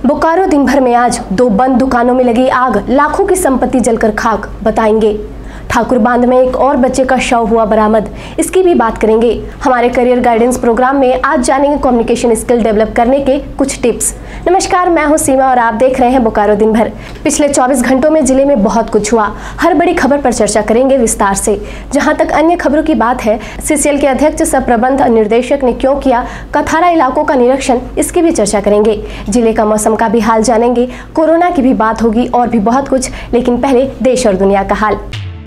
बोकारो दिन भर में आज 2 बंद दुकानों में लगी आग, लाखों की संपत्ति जलकर खाक, बताएंगे। ठाकुर बांध में एक और बच्चे का शव हुआ बरामद, इसकी भी बात करेंगे। हमारे करियर गाइडेंस प्रोग्राम में आज जानेंगे कम्युनिकेशन स्किल डेवलप करने के कुछ टिप्स। नमस्कार, मैं हूं सीमा और आप देख रहे हैं बोकारो दिन भर। पिछले 24 घंटों में जिले में बहुत कुछ हुआ, हर बड़ी खबर पर चर्चा करेंगे विस्तार से। जहां तक अन्य खबरों की बात है, सीसीएल के अध्यक्ष सह प्रबंध निर्देशक ने क्यों किया कथारा इलाकों का निरीक्षण, इसकी भी चर्चा करेंगे। जिले का मौसम का भी हाल जानेंगे, कोरोना की भी बात होगी और भी बहुत कुछ। लेकिन पहले देश और दुनिया का हाल।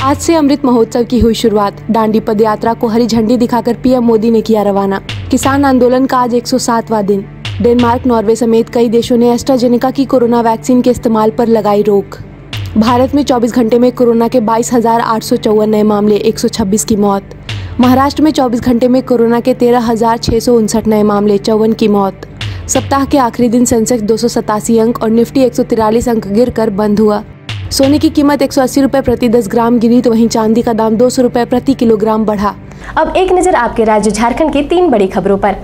आज से अमृत महोत्सव की हुई शुरुआत। दांडी पद यात्रा को हरी झंडी दिखाकर पीएम मोदी ने किया रवाना। किसान आंदोलन का आज 107वां दिन। डेनमार्क, नॉर्वे समेत कई देशों ने एस्ट्राजेनेका की कोरोना वैक्सीन के इस्तेमाल पर लगाई रोक। भारत में 24 घंटे में कोरोना के 22,854 नए मामले, 126 की मौत। महाराष्ट्र में 24 घंटे में कोरोना के 13,659 नए मामले, 54 की मौत। सप्ताह के आखिरी दिन सेंसेक्स 287 अंक और निफ्टी 143 अंक गिरकर बंद हुआ। सोने की कीमत 180 रुपए प्रति 10 ग्राम गिरी, तो वहीं चांदी का दाम 200 रुपए प्रति किलोग्राम बढ़ा। अब एक नजर आपके राज्य झारखंड की 3 बड़ी खबरों पर।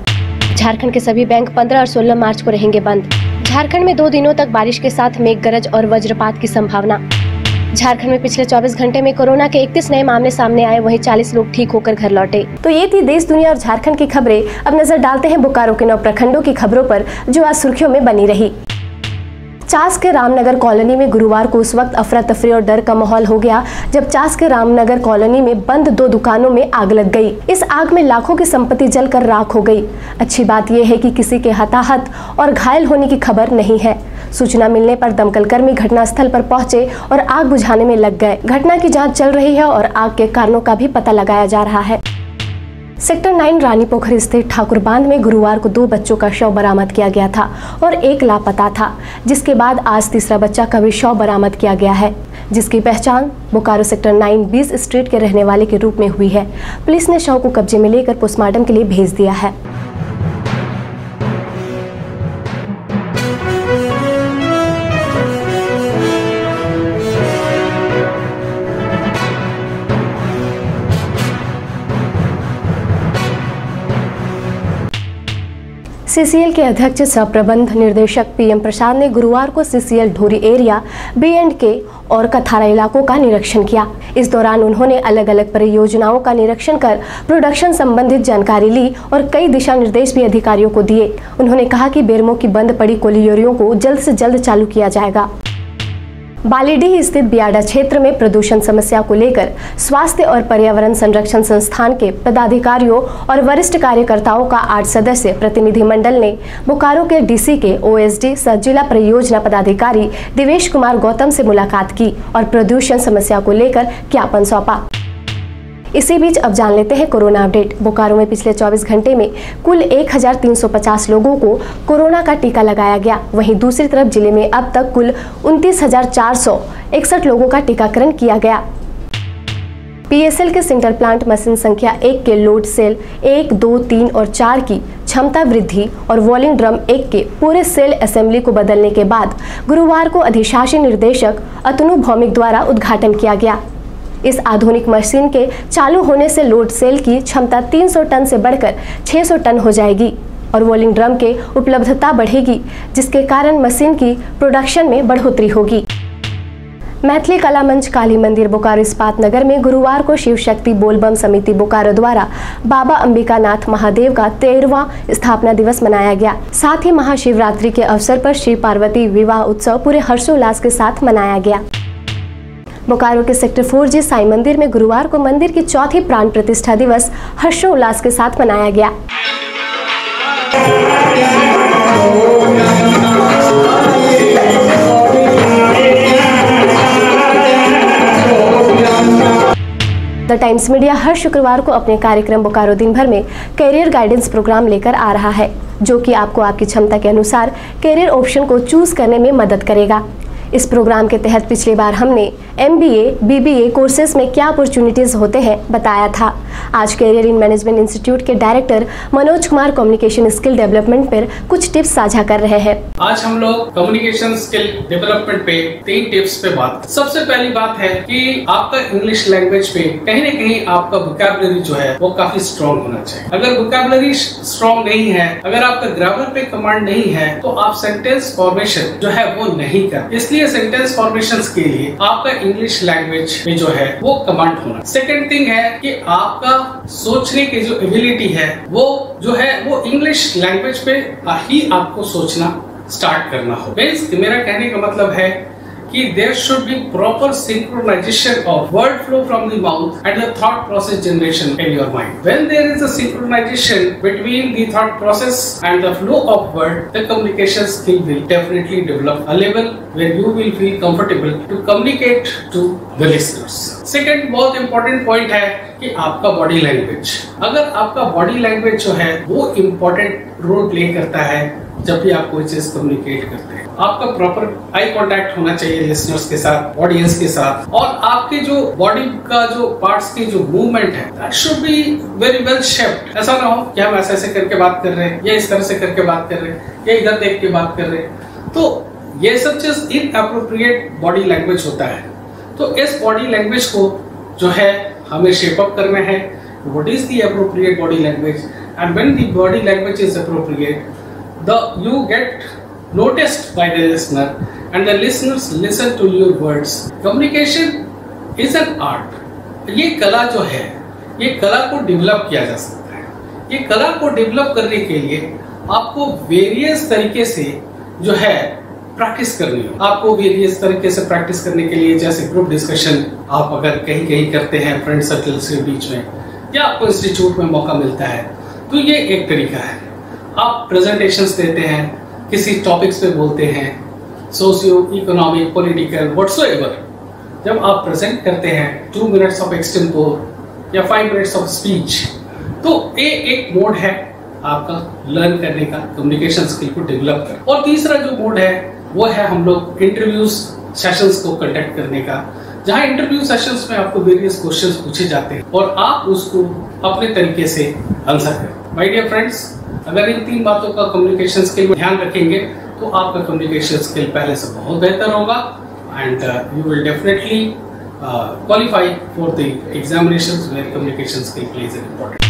झारखंड के सभी बैंक 15 और 16 मार्च को रहेंगे बंद। झारखंड में 2 दिनों तक बारिश के साथ मेघ गरज और वज्रपात की संभावना। झारखंड में पिछले 24 घंटे में कोरोना के 31 नए मामले सामने आए, वहीं 40 लोग ठीक होकर घर लौटे। तो ये थी देश, दुनिया और झारखंड की खबरें। अब नजर डालते हैं बोकारो के 9 प्रखंडों की खबरों पर, जो आज सुर्खियों में बनी रही। चास के रामनगर कॉलोनी में गुरुवार को उस वक्त अफरा तफरी और डर का माहौल हो गया जब चास के रामनगर कॉलोनी में बंद 2 दुकानों में आग लग गई। इस आग में लाखों की संपत्ति जलकर राख हो गई। अच्छी बात यह है कि किसी के हताहत और घायल होने की खबर नहीं है। सूचना मिलने पर दमकल कर्मी घटनास्थल पर पहुंचे और आग बुझाने में लग गए। घटना की जांच चल रही है और आग के कारणों का भी पता लगाया जा रहा है। सेक्टर 9 रानी पोखरी स्थित ठाकुर बांध में गुरुवार को 2 बच्चों का शव बरामद किया गया था और 1 लापता था, जिसके बाद आज तीसरा बच्चा का भी शव बरामद किया गया है, जिसकी पहचान बोकारो सेक्टर 9 20 स्ट्रीट के रहने वाले के रूप में हुई है। पुलिस ने शव को कब्जे में लेकर पोस्टमार्टम के लिए भेज दिया है। सीसीएल के अध्यक्ष सह प्रबंध निर्देशक पीएम प्रसाद ने गुरुवार को सीसीएल ढोरी एरिया, B&K और कथारा इलाकों का निरीक्षण किया। इस दौरान उन्होंने अलग अलग परियोजनाओं का निरीक्षण कर प्रोडक्शन संबंधित जानकारी ली और कई दिशा निर्देश भी अधिकारियों को दिए। उन्होंने कहा कि बेरमो की बंद पड़ी कोलियोरियों को जल्द से जल्द चालू किया जाएगा। बालीडीह स्थित बियाडा क्षेत्र में प्रदूषण समस्या को लेकर स्वास्थ्य और पर्यावरण संरक्षण संस्थान के पदाधिकारियों और वरिष्ठ कार्यकर्ताओं का 8 सदस्यीय प्रतिनिधिमंडल ने बोकारो के डीसी के OSD सह जिला परियोजना पदाधिकारी दिवेश कुमार गौतम से मुलाकात की और प्रदूषण समस्या को लेकर ज्ञापन सौंपा। इसी बीच अब जान लेते हैं कोरोना अपडेट। बोकारो में पिछले 24 घंटे में कुल 1350 लोगों को कोरोना का टीका लगाया गया। वहीं दूसरी तरफ जिले में अब तक कुल 29,461 लोगों का टीकाकरण किया गया। PSL के सिंटर प्लांट मशीन संख्या 1 के लोड सेल 1, 2, 3 और 4 की क्षमता वृद्धि और वॉलिंग ड्रम 1 के पूरे सेल असेंबली को बदलने के बाद गुरुवार को अधिशासी निर्देशक अतनु भौमिक द्वारा उद्घाटन किया गया। इस आधुनिक मशीन के चालू होने से लोड सेल की क्षमता 300 टन से बढ़कर 600 टन हो जाएगी और वॉलिंग ड्रम के उपलब्धता बढ़ेगी, जिसके कारण मशीन की प्रोडक्शन में बढ़ोतरी होगी। मैथिली कला मंच काली मंदिर बोकारो इस्पात नगर में गुरुवार को शिव शक्ति बोलबम समिति बोकारो द्वारा बाबा अंबिकानाथ महादेव का 13वां स्थापना दिवस मनाया गया। साथ ही महाशिवरात्रि के अवसर पर शिव पार्वती विवाह उत्सव पूरे हर्षोल्लास के साथ मनाया गया। बोकारो के सेक्टर 4G साई मंदिर में गुरुवार को मंदिर की 4थी प्राण प्रतिष्ठा दिवस हर्षोल्लास के साथ मनाया गया। द टाइम्स मीडिया हर शुक्रवार को अपने कार्यक्रम बोकारो दिन भर में करियर गाइडेंस प्रोग्राम लेकर आ रहा है, जो कि आपको आपकी क्षमता के अनुसार करियर ऑप्शन को चूज करने में मदद करेगा। इस प्रोग्राम के तहत पिछली बार हमने MBA, BBA कोर्सेज में क्या अपॉर्चुनिटीज होते हैं बताया था। आज कैरियर इन मैनेजमेंट इंस्टीट्यूट के director Manoj Kumar communication skill development पर कुछ टिप्स साझा कर रहे हैं। आज हम लोग कम्युनिकेशन स्किल डेवलपमेंट पे 3 टिप्स पे बात। सबसे पहली बात है कि आपका इंग्लिश लैंग्वेज पे कहीं न कहीं आपका वोकैबुलरी जो है वो काफी स्ट्रॉन्ग होना चाहिए। अगर वोकैबुलरी स्ट्रॉन्ग नहीं है, अगर आपका ग्रामर पे कमांड नहीं है, तो आप सेंटेंस फॉर्मेशन जो है वो नहीं कर। इसलिए सेंटेंस फॉर्मेशन के लिए आपका इंग्लिश लैंग्वेज में जो है वो कमांड होना। सेकेंड थिंग है कि आपका सोचने की जो एबिलिटी है वो जो है वो इंग्लिश लैंग्वेज पे ही आपको सोचना स्टार्ट करना हो। मेरा कहने का मतलब है कि there should be proper synchronization of word flow from the mouth and the thought process generation in your mind. When there is a synchronization between the thought process and the flow of word, the communication skill will definitely develop a level where you will feel comfortable to communicate to the listeners. Second बहुत important point है कि आपका body language. अगर आपका body language जो है वो important role play करता है जब भी आप कोई चीज कम्युनिकेट करते हैं। आपका प्रॉपर आई कांटेक्ट होना चाहिए लिसनर्स के साथ, ऑडियंस के साथ, और आपके जो बॉडी का जो पार्ट्स की जो मूवमेंट है that should be very well shaped. ऐसा ना हो कि हम ऐसे करके बात कर रहे हैं या इस तरह से करके बात कर रहे हैं या इधर देख के बात कर रहे हैं, तो ये सब चीज इनएप्रोप्रिएट बॉडी लैंग्वेज होता है। तो इस बॉडी लैंग्वेज को जो है हमें शेप अप करना है। What is the appropriate body language, and when the body language is appropriate, you get noticed by the listener and the listeners listen to your words. Communication is an art. ये कला जो है, ये कला को develop किया जा सकता है। ये कला को डेवलप करने के लिए आपको वेरियस तरीके से जो है प्रैक्टिस करनी हो। आपको वेरियस तरीके से प्रैक्टिस करने के लिए, जैसे ग्रुप डिस्कशन आप अगर कहीं कहीं करते हैं फ्रेंड सर्कल के बीच में, या आपको इंस्टीट्यूट में मौका मिलता है, तो ये एक तरीका है। आप प्रेजेंटेशंस देते हैं, किसी टॉपिक्स पे बोलते हैं, सोशियो इकोनॉमिक, पॉलिटिकल, व्हाटसोएवर, जब आप प्रेजेंट करते हैं 2 मिनट्स ऑफ एक्सटेम्पोर या 5 मिनट्स ऑफ स्पीच, तो ये एक मोड है आपका लर्न करने का, कम्युनिकेशन स्किल को डेवलप कर। और तीसरा जो मोड है वो है हम लोग इंटरव्यूज सेशंस को कंडक्ट करने का, जहां इंटरव्यू सेशंस में आपको वेरियस क्वेश्चंस पूछे जाते हैं और आप उसको अपने तरीके से आंसर करें। माय डियर फ्रेंड्स, अगर इन 3 बातों का कम्युनिकेशन स्किल में ध्यान रखेंगे तो आपका कम्युनिकेशन स्किल पहले से बहुत बेहतर होगा and you will definitely qualify for the examinations where communication skill plays an important.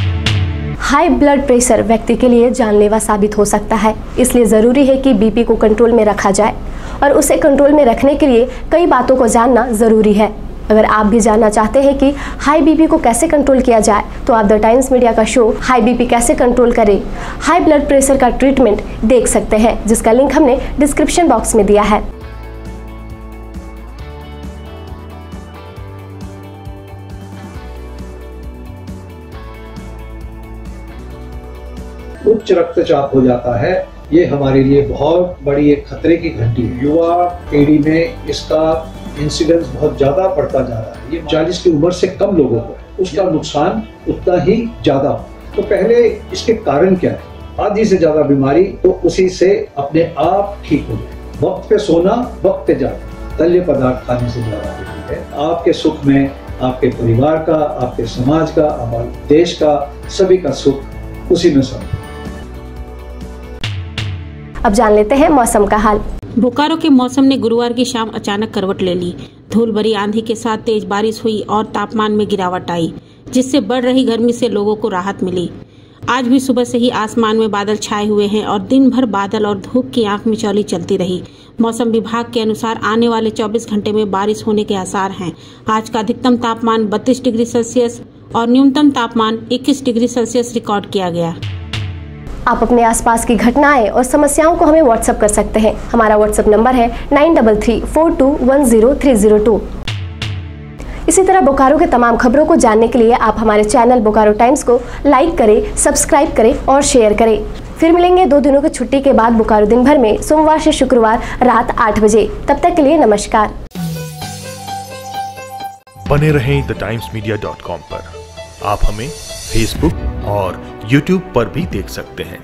High blood pressure व्यक्ति के लिए जानलेवा साबित हो सकता है, इसलिए ज़रूरी है कि बीपी को कंट्रोल में रखा जाए और उसे कंट्रोल में रखने के लिए कई बातों को जानना ज़रूरी है। अगर आप भी जानना चाहते हैं कि हाई बीपी को कैसे कंट्रोल किया जाए, तो आप द टाइम्स मीडिया का शो हाई बीपी कैसे कंट्रोल करें, हाई ब्लड प्रेशर का ट्रीटमेंट देख सकते हैं, जिसका लिंक हमने डिस्क्रिप्शन बॉक्स में दिया है। उच्च रक्तचाप हो जाता है, ये हमारे लिए बहुत बड़ी एक खतरे की घंटी है। युवा पीढ़ी में इसका इंसिडेंस बहुत ज्यादा बढ़ता जा रहा है। ये 40 की उम्र से कम लोगों को उसका नुकसान उतना ही ज्यादा हो। तो पहले इसके कारण क्या है? आधी से ज्यादा बीमारी तो उसी से अपने आप ठीक हो जाए। वक्त पे सोना, वक्त पे जाना, तल्य पदार्थ खाने से ज्यादा होती है। आपके सुख में आपके परिवार का, आपके समाज का, हमारे देश का, सभी का सुख उसी में समझ। अब जान लेते हैं मौसम का हाल। बोकारो के मौसम ने गुरुवार की शाम अचानक करवट ले ली। धूल भरी आंधी के साथ तेज बारिश हुई और तापमान में गिरावट आई, जिससे बढ़ रही गर्मी से लोगों को राहत मिली। आज भी सुबह से ही आसमान में बादल छाए हुए हैं और दिन भर बादल और धूप की आंख मिचौली चलती रही। मौसम विभाग के अनुसार आने वाले 24 घंटे में बारिश होने के आसार हैं। आज का अधिकतम तापमान 32 डिग्री सेल्सियस और न्यूनतम तापमान 21 डिग्री सेल्सियस रिकॉर्ड किया गया। आप अपने आसपास की घटनाएं और समस्याओं को हमें व्हाट्सएप कर सकते हैं। हमारा व्हाट्सएप नंबर है 9334210302। इसी तरह बोकारो के तमाम खबरों को जानने के लिए आप हमारे चैनल बोकारो टाइम्स को लाइक करें, सब्सक्राइब करें और शेयर करें। फिर मिलेंगे 2 दिनों की छुट्टी के बाद बोकारो दिन भर में, सोमवार से शुक्रवार रात 8 बजे। तब तक के लिए नमस्कार। बने रहें thetimes media.com पर। आप हमें फेसबुक और यूट्यूब पर भी देख सकते हैं।